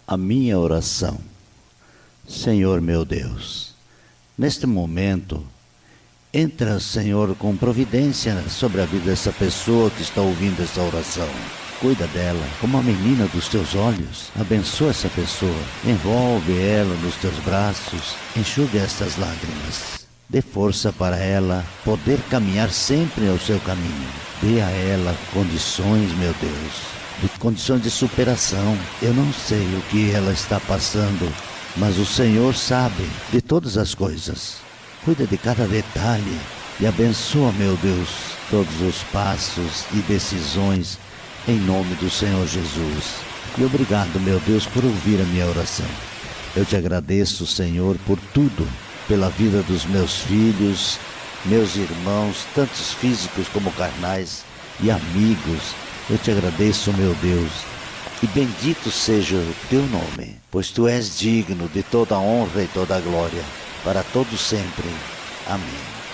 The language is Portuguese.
a minha oração. Senhor meu Deus, neste momento, entra, Senhor, com providência sobre a vida dessa pessoa que está ouvindo essa oração. Cuida dela como a menina dos teus olhos. Abençoa essa pessoa. Envolve ela nos teus braços. Enxugue estas lágrimas. Dê força para ela poder caminhar sempre ao seu caminho. Dê a ela condições, meu Deus, condições de superação. Eu não sei o que ela está passando, mas o Senhor sabe de todas as coisas. Cuida de cada detalhe e abençoa, meu Deus, todos os passos e decisões em nome do Senhor Jesus. E obrigado, meu Deus, por ouvir a minha oração. Eu te agradeço, Senhor, por tudo, pela vida dos meus filhos, meus irmãos, tantos físicos como carnais e amigos. Eu te agradeço, meu Deus, e bendito seja o teu nome, pois tu és digno de toda a honra e toda a glória, para todos sempre. Amém.